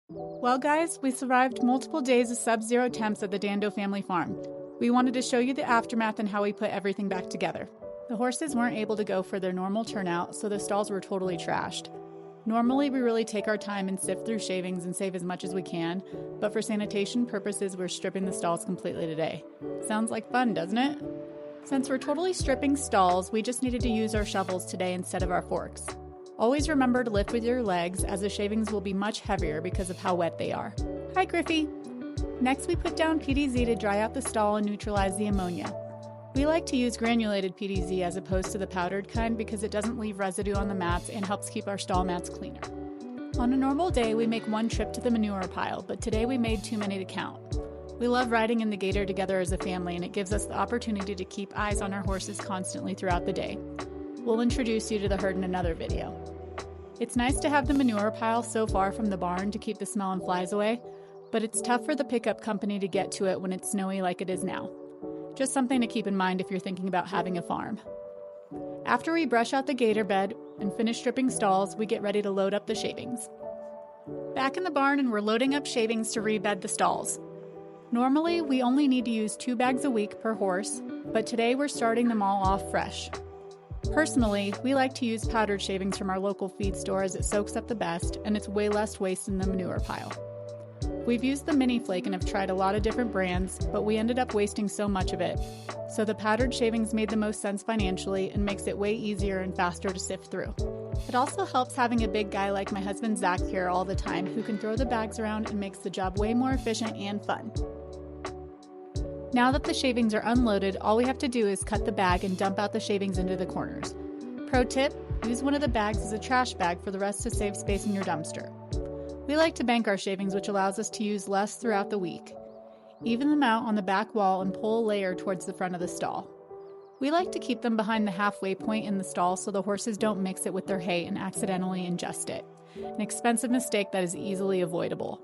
Well guys, we survived multiple days of sub-zero temps at the Dando family farm. We wanted to show you the aftermath and how we put everything back together. The horses weren't able to go for their normal turnout, so the stalls were totally trashed. Normally, we really take our time and sift through shavings and save as much as we can, but for sanitation purposes, we're stripping the stalls completely today. Sounds like fun, doesn't it? Since we're totally stripping stalls, we just needed to use our shovels today instead of our forks. Always remember to lift with your legs, as the shavings will be much heavier because of how wet they are. Hi, Griffey! Next, we put down PDZ to dry out the stall and neutralize the ammonia. We like to use granulated PDZ as opposed to the powdered kind because it doesn't leave residue on the mats and helps keep our stall mats cleaner. On a normal day, we make one trip to the manure pile, but today we made too many to count. We love riding in the gator together as a family, and it gives us the opportunity to keep eyes on our horses constantly throughout the day. We'll introduce you to the herd in another video. It's nice to have the manure pile so far from the barn to keep the smell and flies away, but it's tough for the pickup company to get to it when it's snowy like it is now. Just something to keep in mind if you're thinking about having a farm. After we brush out the gator bed and finish stripping stalls, we get ready to load up the shavings. Back in the barn, and we're loading up shavings to rebed the stalls. Normally, we only need to use 2 bags a week per horse, but today we're starting them all off fresh. Personally, we like to use powdered shavings from our local feed store as it soaks up the best and it's way less waste in the manure pile. We've used the mini flake and have tried a lot of different brands, but we ended up wasting so much of it. So the powdered shavings made the most sense financially and makes it way easier and faster to sift through. It also helps having a big guy like my husband Zach here all the time who can throw the bags around and makes the job way more efficient and fun. Now that the shavings are unloaded, all we have to do is cut the bag and dump out the shavings into the corners. Pro tip, use one of the bags as a trash bag for the rest to save space in your dumpster. We like to bank our shavings, which allows us to use less throughout the week. Even them out on the back wall and pull a layer towards the front of the stall. We like to keep them behind the halfway point in the stall so the horses don't mix it with their hay and accidentally ingest it. An expensive mistake that is easily avoidable.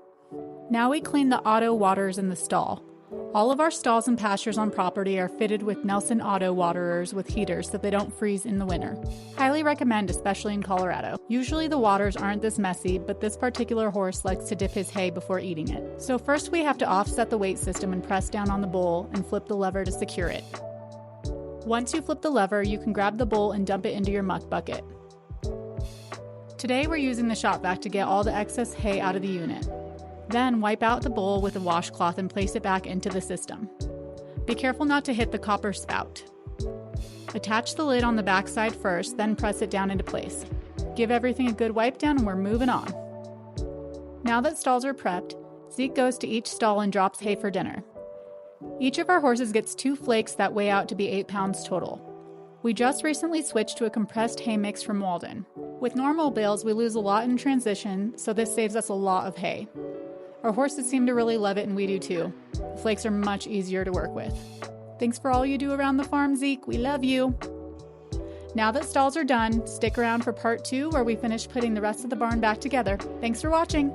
Now we clean the auto waters in the stall. All of our stalls and pastures on property are fitted with Nelson Auto waterers with heaters so they don't freeze in the winter. Highly recommend, especially in Colorado. Usually the waters aren't this messy, but this particular horse likes to dip his hay before eating it. So first we have to offset the weight system and press down on the bowl and flip the lever to secure it. Once you flip the lever, you can grab the bowl and dump it into your muck bucket. Today we're using the shop vac to get all the excess hay out of the unit. Then wipe out the bowl with a washcloth and place it back into the system. Be careful not to hit the copper spout. Attach the lid on the back side first, then press it down into place. Give everything a good wipe down and we're moving on. Now that stalls are prepped, Zeke goes to each stall and drops hay for dinner. Each of our horses gets 2 flakes that weigh out to be 8 pounds total. We just recently switched to a compressed hay mix from Walden. With normal bales, we lose a lot in transition, so this saves us a lot of hay. Our horses seem to really love it and we do too. The flakes are much easier to work with. Thanks for all you do around the farm, Zeke. We love you. Now that stalls are done, stick around for part 2 where we finish putting the rest of the barn back together. Thanks for watching.